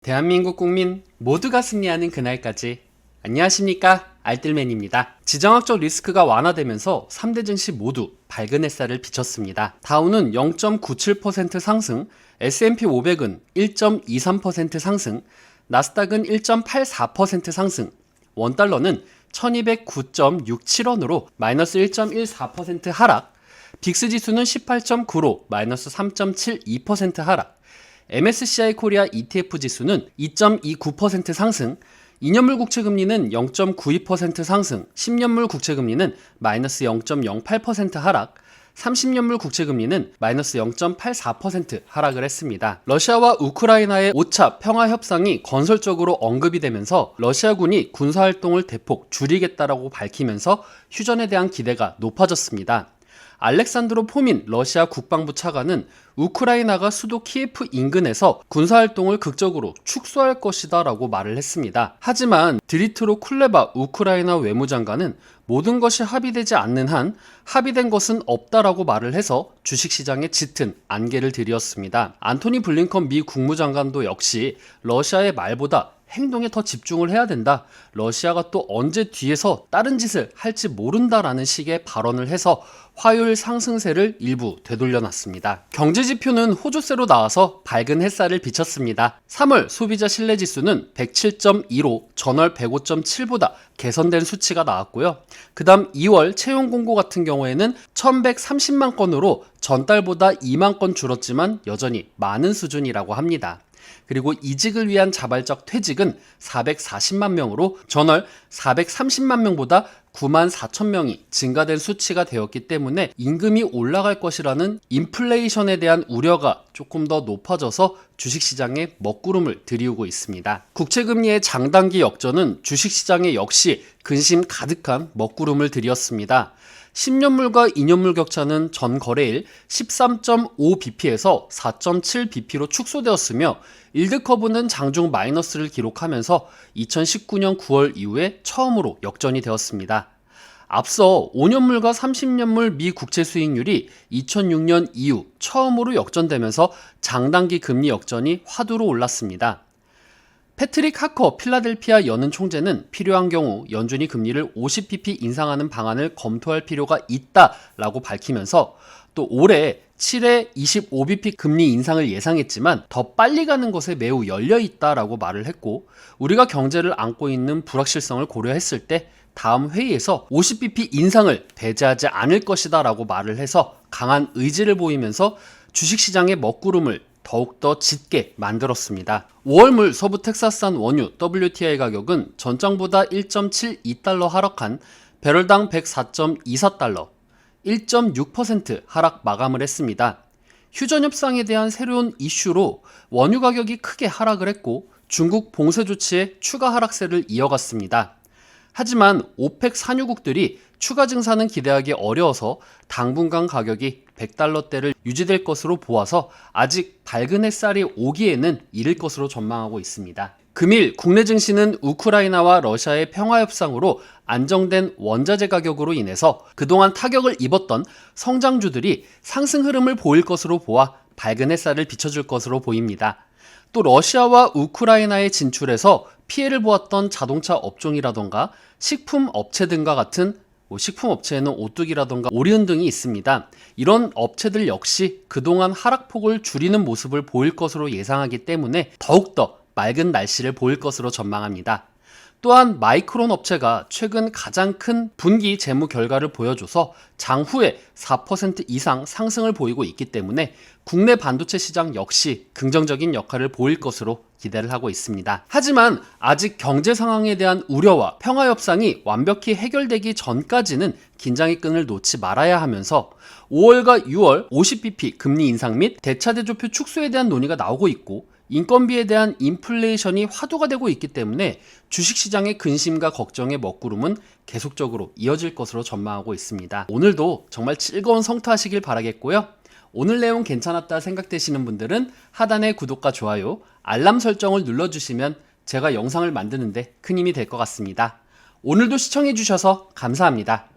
대한민국 국민 모두가 승리하는 그날까지. 안녕하십니까, 알뜰맨입니다. 지정학적 리스크가 완화되면서 3대 증시 모두 밝은 햇살을 비쳤습니다. 다우는 0.97% 상승, S&P 500은 1.23% 상승, 나스닥은 1.84% 상승, 원달러는 1209.67원으로 마이너스 1.14% 하락, 빅스 지수는 18.9로 마이너스 3.72% 하락, MSCI 코리아 ETF 지수는 2.29% 상승, 2년물 국채금리는 0.92% 상승, 10년물 국채금리는 마이너스 0.08% 하락, 30년물 국채금리는 마이너스 0.84% 하락을 했습니다. 러시아와 우크라이나의 5차 평화협상이 건설적으로 언급이 되면서 러시아군이 군사활동을 대폭 줄이겠다라고 밝히면서 휴전에 대한 기대가 높아졌습니다. 알렉산드로 포민 러시아 국방부 차관은 우크라이나가 수도 키예프 인근에서 군사활동을 극적으로 축소할 것이다 라고 말을 했습니다. 하지만 드리트로 쿨레바 우크라이나 외무장관은 모든 것이 합의되지 않는 한 합의된 것은 없다라고 말을 해서 주식시장에 짙은 안개를 들이었습니다. 안토니 블링컨 미 국무장관도 역시 러시아의 말보다 행동에 더 집중을 해야 된다. 러시아가 또 언제 뒤에서 다른 짓을 할지 모른다라는 식의 발언을 해서 화요일 상승세를 일부 되돌려놨습니다. 경제지표는 호조세로 나와서 밝은 햇살을 비쳤습니다. 3월 소비자 신뢰지수는 107.2로 전월 105.7보다 개선된 수치가 나왔고요. 그 다음 2월 채용 공고 같은 경우에는 1130만 건으로 전달보다 2만 건 줄었지만 여전히 많은 수준이라고 합니다. 그리고 이직을 위한 자발적 퇴직은 440만 명으로 전월 430만 명보다 9만 4천 명이 증가된 수치가 되었기 때문에 임금이 올라갈 것이라는 인플레이션에 대한 우려가 조금 더 높아져서 주식시장에 먹구름을 들이우고 있습니다. 국채금리의 장단기 역전은 주식시장에 역시 근심 가득한 먹구름을 들이었습니다. 10년물과 2년물 격차는 전 거래일 13.5bp에서 4.7bp로 축소되었으며 일드커브는 장중 마이너스를 기록하면서 2019년 9월 이후에 처음으로 역전이 되었습니다. 앞서 5년물과 30년물 미 국채 수익률이 2006년 이후 처음으로 역전되면서 장단기 금리 역전이 화두로 올랐습니다. 패트릭 하커 필라델피아 연은 총재는 필요한 경우 연준이 금리를 50bp 인상하는 방안을 검토할 필요가 있다라고 밝히면서 또 올해 7회 25bp 금리 인상을 예상했지만 더 빨리 가는 것에 매우 열려있다라고 말을 했고 우리가 경제를 안고 있는 불확실성을 고려했을 때 다음 회의에서 50bp 인상을 배제하지 않을 것이다 라고 말을 해서 강한 의지를 보이면서 주식시장의 먹구름을 더욱더 짙게 만들었습니다. 5월물 서부 텍사스산 원유 WTI 가격은 전장보다 1.72달러 하락한 배럴당 104.24달러, 1.6% 하락 마감을 했습니다. 휴전 협상에 대한 새로운 이슈로 원유 가격이 크게 하락을 했고 중국 봉쇄 조치에 추가 하락세를 이어갔습니다. 하지만 오펙 산유국들이 추가 증산은 기대하기 어려워서 당분간 가격이 100달러대를 유지될 것으로 보아서 아직 밝은 햇살이 오기에는 이를 것으로 전망하고 있습니다. 금일 국내 증시는 우크라이나와 러시아의 평화협상으로 안정된 원자재 가격으로 인해서 그동안 타격을 입었던 성장주들이 상승 흐름을 보일 것으로 보아 밝은 햇살을 비춰줄 것으로 보입니다. 또 러시아와 우크라이나에 진출해서 피해를 보았던 자동차 업종이라던가 식품 업체 등과 같은 식품 업체에는 오뚜기라던가 오리온 등이 있습니다. 이런 업체들 역시 그동안 하락폭을 줄이는 모습을 보일 것으로 예상하기 때문에 더욱더 맑은 날씨를 보일 것으로 전망합니다. 또한 마이크론 업체가 최근 가장 큰 분기 재무 결과를 보여줘서 장후에 4% 이상 상승을 보이고 있기 때문에 국내 반도체 시장 역시 긍정적인 역할을 보일 것으로 기대를 하고 있습니다. 하지만 아직 경제 상황에 대한 우려와 평화협상이 완벽히 해결되기 전까지는 긴장의 끈을 놓지 말아야 하면서 5월과 6월 50bp 금리 인상 및 대차대조표 축소에 대한 논의가 나오고 있고 인건비에 대한 인플레이션이 화두가 되고 있기 때문에 주식시장의 근심과 걱정의 먹구름은 계속적으로 이어질 것으로 전망하고 있습니다. 오늘도 정말 즐거운 성투하시길 바라겠고요. 오늘 내용 괜찮았다 생각되시는 분들은 하단의 구독과 좋아요, 알람 설정을 눌러주시면 제가 영상을 만드는데 큰 힘이 될 것 같습니다. 오늘도 시청해주셔서 감사합니다.